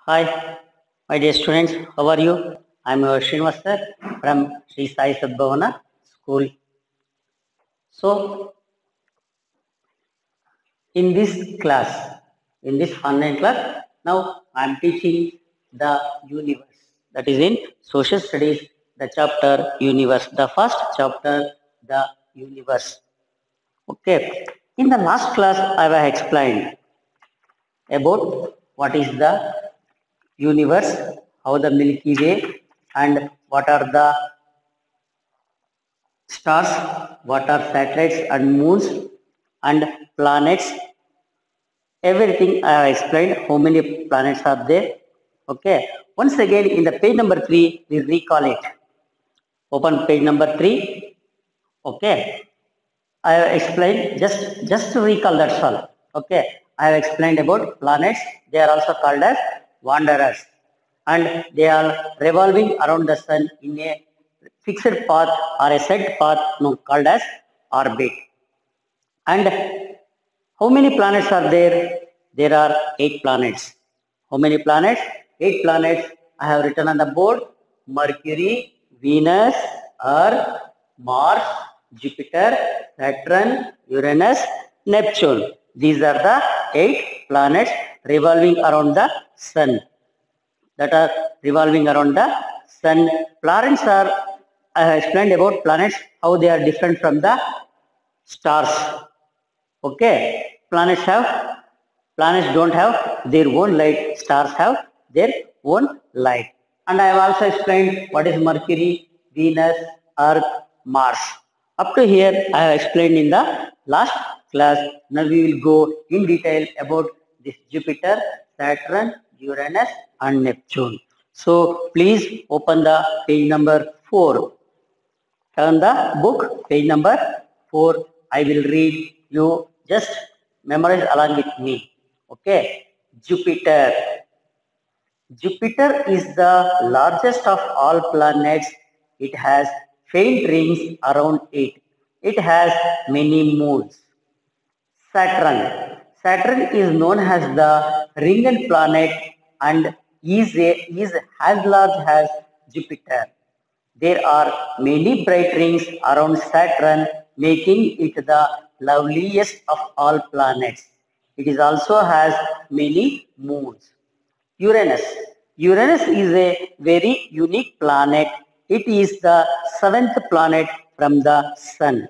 Hi, my dear students, how are you? I am your Srinivas from Sri Sai Sadbhavana School. So, in this class, in this online class, now I am teaching the universe. That is in Social Studies, the chapter Universe, the first chapter, the universe. Okay, in the last class, I have explained about what is the universe, how the Milky Way, and what are the stars, what are satellites and moons and planets. Everything I have explained, how many planets are there. Okay. Once again, in the page number 3, we recall it. Open page number 3. Okay. I have explained, just to recall, that's all. Okay. I have explained about planets. They are also called as wanderers. And they are revolving around the sun in a fixed path or a set path called as orbit. And how many planets are there? There are 8 planets. How many planets? 8 planets. I have written on the board: Mercury, Venus, Earth, Mars, Jupiter, Saturn, Uranus, Neptune. These are the 8 planets revolving around the sun. That are revolving around the sun. Planets are, I have explained about planets, how they are different from the stars. Okay, planets don't have their own light, stars have their own light. And I have also explained what is Mercury, Venus, Earth, Mars. Up to here I have explained in the last class. Now we will go in detail about this Jupiter, Saturn, Uranus and Neptune. So please open the page number 4. Turn the book, page number 4. I will read. You just memorize along with me. Okay. Jupiter. Jupiter is the largest of all planets. It has faint rings around it. It has many moons. Saturn. Saturn is known as the ringed planet and is as large as Jupiter. There are many bright rings around Saturn, making it the loveliest of all planets. It is also has many moons. Uranus. Uranus is a very unique planet. It is the seventh planet from the Sun.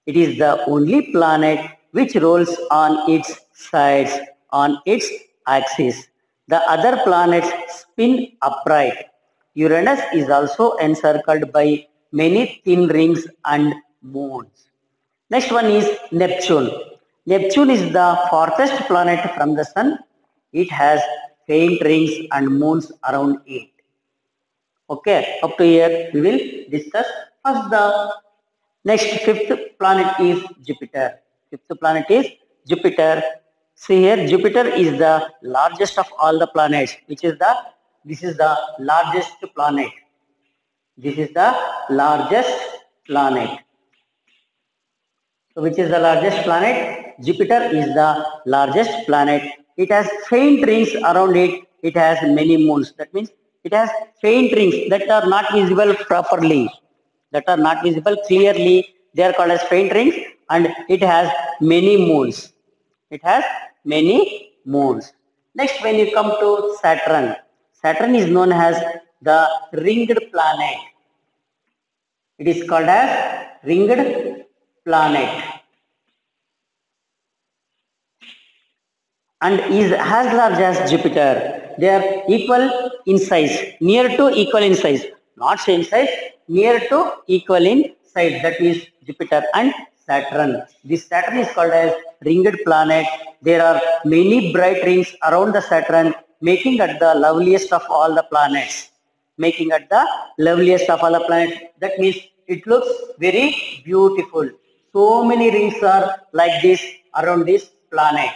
It is the only planet which rolls on its sides on its axis. The other planets spin upright. Uranus is also encircled by many thin rings and moons. Next one is Neptune. Neptune is the farthest planet from the Sun. It has faint rings and moons around it. Okay, up to here we will discuss. First, the next fifth planet is Jupiter. Fifth planet is Jupiter. See here, Jupiter is the largest of all the planets. This is the largest planet. This is the largest planet. So which is the largest planet? Jupiter is the largest planet. It has faint rings around it. It has many moons. That means it has faint rings that are not visible properly, that are not visible clearly. They are called as faint rings, and it has many moons. It has many moons. Next, when you come to Saturn, Saturn is known as the ringed planet. It is called as ringed planet and is as large as Jupiter. They are equal in size, near to equal in size, not same size, near to equal in size. That is Jupiter and Saturn. This Saturn is called as ringed planet. There are many bright rings around the Saturn, making it the loveliest of all the planets. Making it the loveliest of all the planets. That means it looks very beautiful. So many rings are like this around this planet.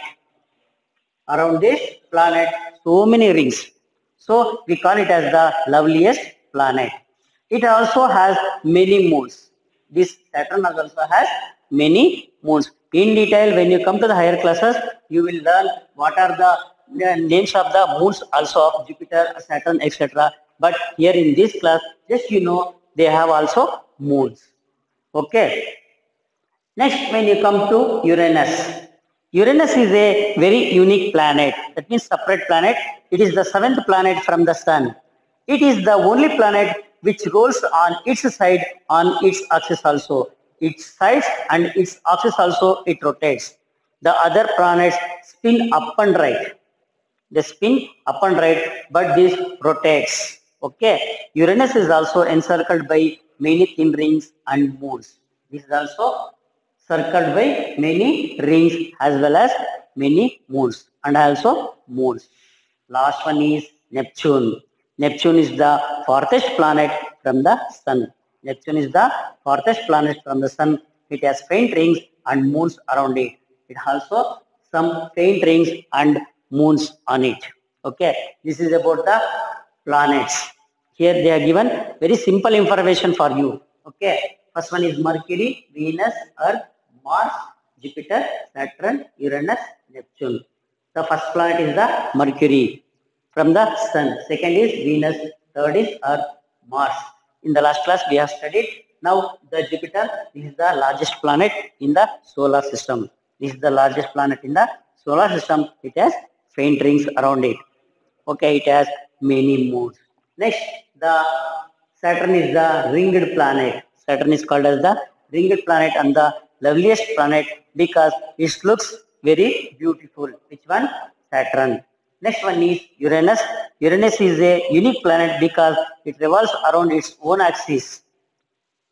Around this planet, so many rings. So we call it as the loveliest planet. It also has many moons. This Saturn also has many moons. In detail, when you come to the higher classes, you will learn what are the names of the moons also of Jupiter, Saturn, etc. But here in this class, just they have also moons. Okay. Next, when you come to Uranus. Uranus is a very unique planet. That means separate planet. It is the seventh planet from the sun. It is the only planet which rolls on its side on its axis also. Its sides and its axis also it rotates. The other planets spin up and right. They spin up and right, but this rotates. Okay. Uranus is also encircled by many thin rings and moons. This is also circled by many rings as well as many moons and also moons. Last one is Neptune. Neptune is the farthest planet from the sun. Neptune is the farthest planet from the sun. It has faint rings and moons around it. It also some faint rings and moons on it. Okay, this is about the planets. Here they are given very simple information for you. Okay, first one is Mercury, Venus, Earth, Mars, Jupiter, Saturn, Uranus, Neptune. The first planet is the Mercury from the sun. Second is Venus. Third is Earth, Mars. In the last class we have studied. Now the Jupiter is the largest planet in the solar system. This is the largest planet in the solar system. It has faint rings around it. Okay, it has many moons. Next, the Saturn is the ringed planet. Saturn is called as the ringed planet and the loveliest planet because it looks very beautiful. Which one? Saturn. Next one is Uranus. Uranus is a unique planet because it revolves around its own axis.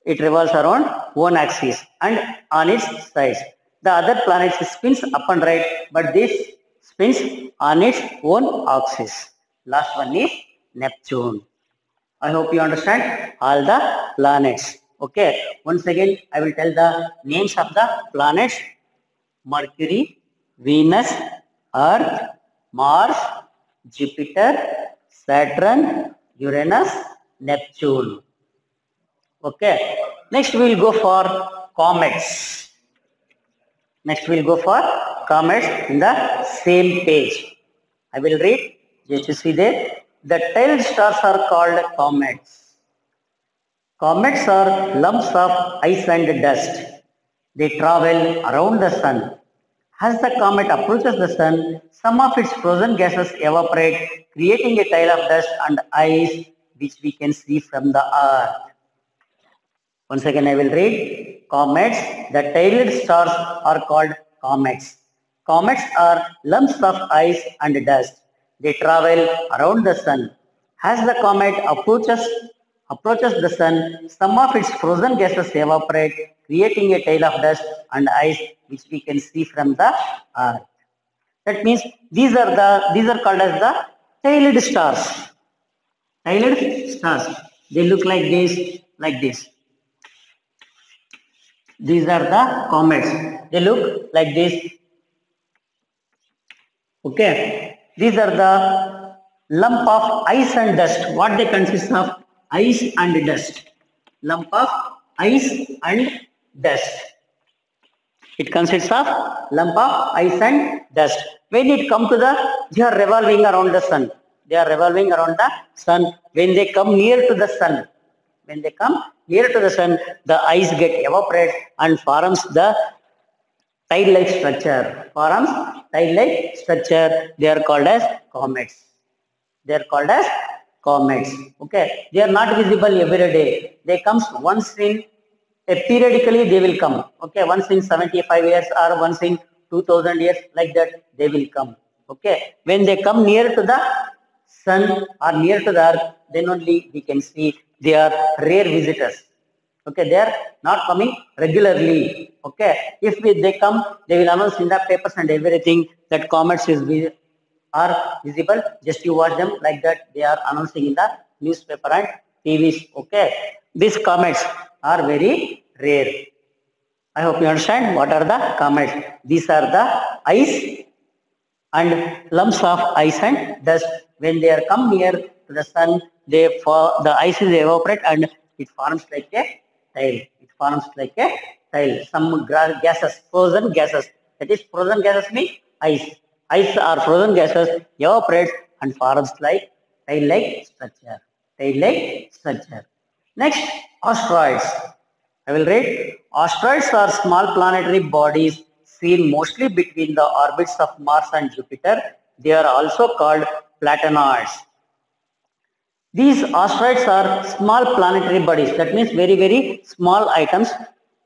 It revolves around one axis and on its sides. The other planets spins up and right, but this spins on its own axis. Last one is Neptune. I hope you understand all the planets. Okay. Once again, I will tell the names of the planets: Mercury, Venus, Earth, Mars, Jupiter, Saturn, Uranus, Neptune. Okay. Next we will go for comets. Next we will go for comets in the same page. I will read. Just you see there. The tailed stars are called comets. Comets are lumps of ice and dust. They travel around the sun. As the comet approaches the sun, some of its frozen gases evaporate, creating a tail of dust and ice which we can see from the earth. Once again I will read. Comets, the tailed stars are called comets. Comets are lumps of ice and dust. They travel around the sun. As the comet approaches the sun, some of its frozen gases evaporate, creating a tail of dust and ice which we can see from the earth. That means these are called as the tailed stars. Tailed stars. They look like this, like this. These are the comets. They look like this. Okay. These are the lump of ice and dust. What they consist of? Ice and dust. Lump of ice and dust. It consists of lump of ice and dust. When it comes to they are revolving around the sun. They are revolving around the sun. When they come near to the sun, the ice get evaporated and forms the tile-like structure. They are called as comets. Okay. They are not visible every day. They comes once in periodically they will come. Okay. Once in 75 years or once in 2000 years, like that they will come. Okay. When they come near to the sun or near to the earth, then only we can see they are rare visitors. Okay, they are not coming regularly. Okay, if they come, they will announce in the papers and everything that comets are visible. Just you watch them like that. They are announcing in the newspaper and TVs. Okay, these comets are very rare. I hope you understand what are the comets. These are the ice and lumps of ice and dust. When they are come near to the sun, the ice is evaporate and it forms like a tail. Some gases, frozen gases. That is, frozen gases mean ice. Ice or frozen gases evaporates and forms like tail-like structure. Tail-like structure. Next, asteroids. I will read. Asteroids are small planetary bodies seen mostly between the orbits of Mars and Jupiter. They are also called planetoids. These asteroids are small planetary bodies. That means very, very small items.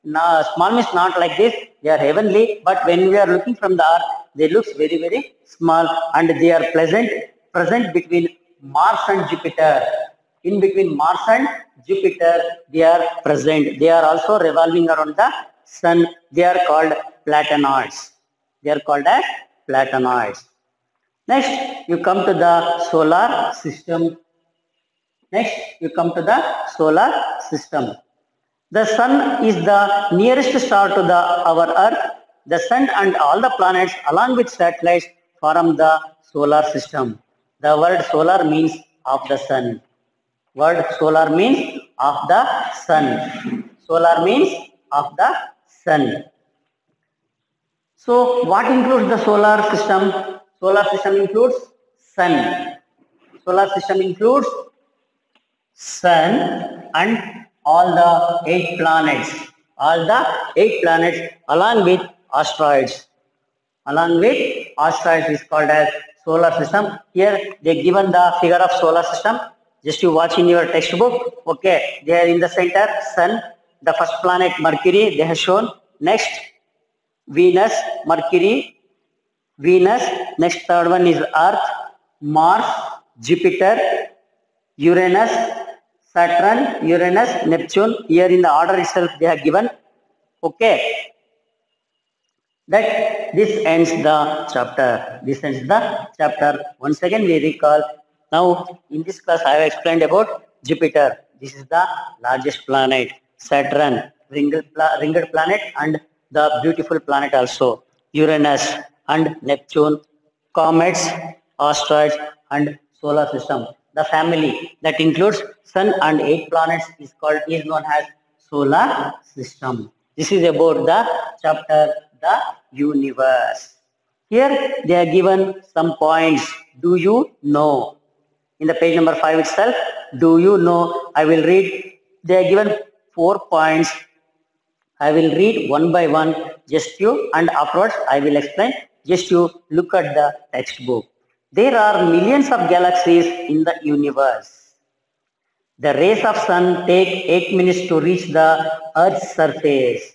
Now, small means not like this. They are heavenly, but when we are looking from the Earth, they look very, very small, and they are present between Mars and Jupiter. In between Mars and Jupiter, they are present. They are also revolving around the Sun. They are called planetoids. They are called as planetoids. Next, you come to the solar system. Next, you come to the solar system. The sun is the nearest star to our earth. The sun and all the planets along with satellites form the solar system. The word solar means of the sun. Word solar means of the sun. Solar means of the sun. So what includes the solar system? Solar system includes sun. Solar system includes sun and all the 8 planets. All the 8 planets along with asteroids. Along with asteroids is called as solar system. Here they given the figure of solar system. Just you watch in your textbook. Okay, they are in the center, sun. The first planet Mercury they have shown. Next Venus, Mercury, Venus. Next third one is Earth, Mars, Jupiter, Uranus, Saturn, Uranus, Neptune. Here in the order itself they have given. Okay. That this ends the chapter. This ends the chapter. Once again we recall. Now in this class I have explained about Jupiter. This is the largest planet. Saturn, ringed planet, and the beautiful planet also. Uranus and Neptune, comets, asteroids, and solar system. The family that includes sun and 8 planets is known as solar system. This is about the chapter the universe. Here they are given some points. Do you know? In the page number 5 itself, do you know? I will read. They are given 4 points. I will read one by one. Just you, and afterwards I will explain. Just you look at the textbook. There are millions of galaxies in the universe. The rays of sun take 8 minutes to reach the Earth's surface.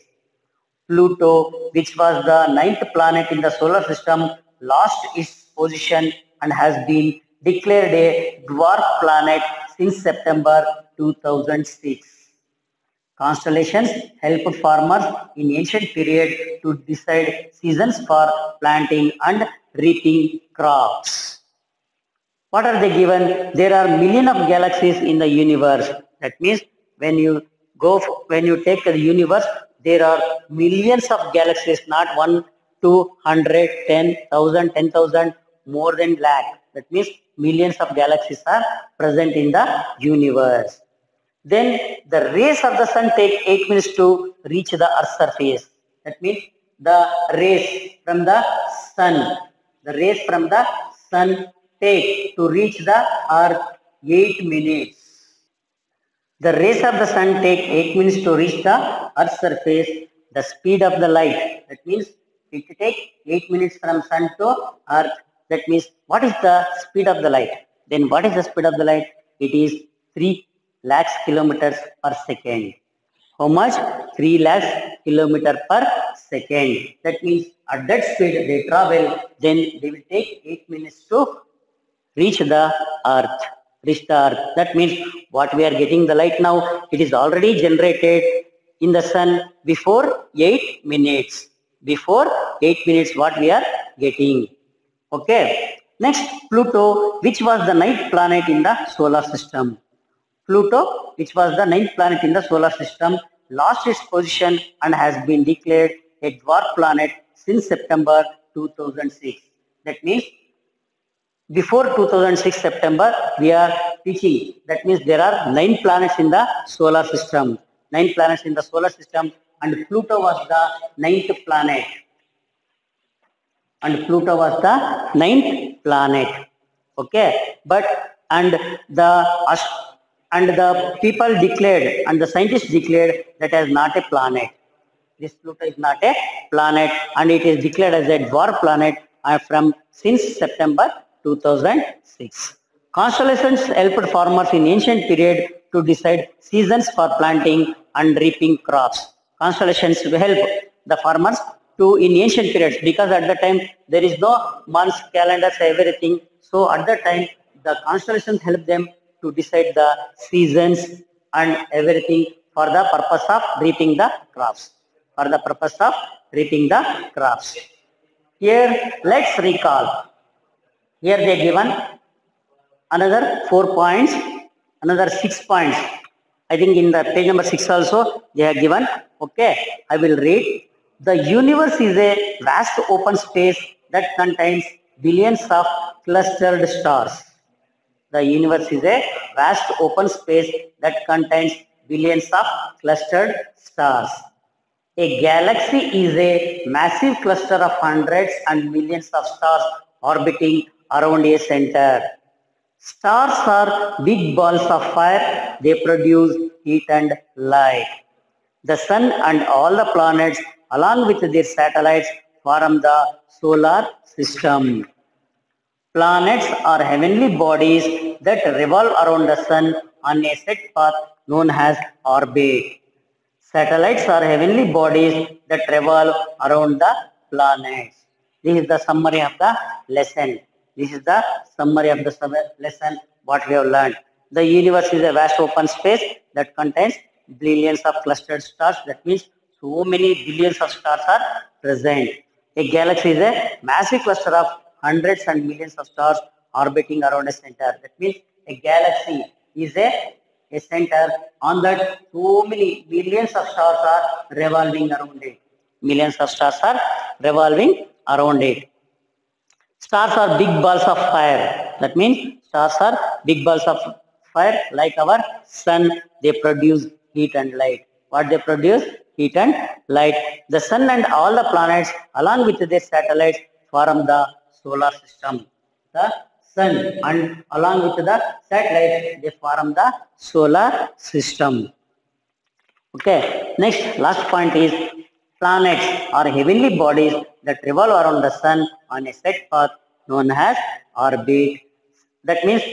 Pluto, which was the 9th planet in the solar system, lost its position and has been declared a dwarf planet since September 2006. Constellations helped farmers in ancient period to decide seasons for planting and reaping crops. What are they given? There are millions of galaxies in the universe. That means when you take the universe, there are millions of galaxies, not 1, 200, 10,000, 10,000, more than lakh. That means millions of galaxies are present in the universe. Then the rays of the sun take 8 minutes to reach the Earth's surface. That means the rays from the sun take to reach the Earth 8 minutes. The rays of the sun take 8 minutes to reach the Earth's surface. The speed of the light. That means it takes 8 minutes from sun to Earth. That means what is the speed of the light? Then what is the speed of the light? It is 3 lakhs kilometers per second. How much? 3 lakhs kilometers per second. That means at that speed they travel, then they will take 8 minutes to reach the Earth. That means what we are getting the light now, it is already generated in the sun before 8 minutes. Before 8 minutes what we are getting. Okay. Next, Pluto, which was the 9th planet in the solar system. Pluto, which was the 9th planet in the solar system, lost its position and has been declared a dwarf planet since September 2006. That means before 2006 September, we are teaching. That means there are 9 planets in the solar system. 9 planets in the solar system, and Pluto was the 9th planet. and Pluto was the ninth planet. Okay, but and the and the people declared and the scientists declared that as not a planet. This Pluto is not a planet and it is declared as a dwarf planet from since September 2006. Constellations helped farmers in ancient period to decide seasons for planting and reaping crops. Constellations help the farmers to in ancient periods because at the time there is no months, calendars, everything. So at that time the constellations help them to decide the seasons and everything for the purpose of reaping the crops. For the purpose of reaping the crops. Here let's recall. Here they given another 4 points, another 6 points. I think in the page number 6 also they have given. Okay, I will read. The universe is a vast open space that contains billions of clustered stars. The universe is a vast open space that contains billions of clustered stars. A galaxy is a massive cluster of hundreds and millions of stars orbiting around a center. Stars are big balls of fire. They produce heat and light. The sun and all the planets, along with their satellites, form the solar system. Planets are heavenly bodies that revolve around the sun on a set path known as orbit. Satellites are heavenly bodies that revolve around the planets. This is the summary of the lesson. This is the summary of the lesson what we have learned. The universe is a vast open space that contains billions of clustered stars. That means so many billions of stars are present. A galaxy is a massive cluster of hundreds and millions of stars orbiting around a center. That means a galaxy is a center on that so many millions of stars are revolving around it. Millions of stars are revolving around it. Stars are big balls of fire. That means stars are big balls of fire like our sun. They produce heat and light. What they produce? Heat and light. The sun and all the planets along with their satellites form the solar system. The sun and along with the satellites they form the solar system. Okay, next last point is planets are heavenly bodies that revolve around the sun on a set path known as orbit. That means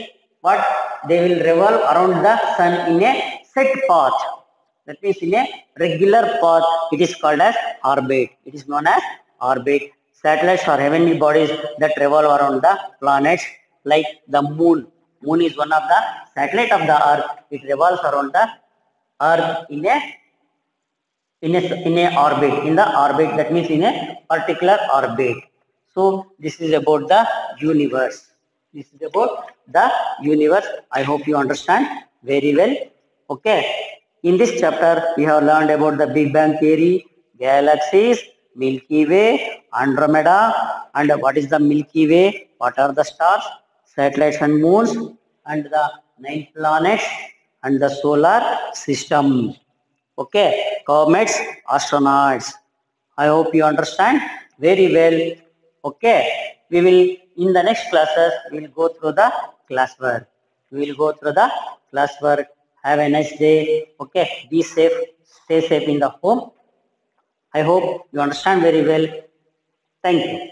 what? They will revolve around the sun in a set path. That means in a regular path it is called as orbit. It is known as orbit. Satellites are heavenly bodies that revolve around the planets like the moon. Moon is one of the satellite of the earth. It revolves around the earth in a orbit. In the orbit, that means in a particular orbit. So this is about the universe. This is about the universe. I hope you understand very well. Okay. In this chapter, we have learned about the Big Bang Theory, galaxies, Milky Way, Andromeda, and what is the Milky Way, what are the stars, satellites and moons, and the 9 planets, and the solar system. Okay, comets, astronauts. I hope you understand very well. Okay, we will, in the next classes, we will go through the classwork. We will go through the classwork. Have a nice day. Okay, be safe. Stay safe in the home. I hope you understand very well. Thank you.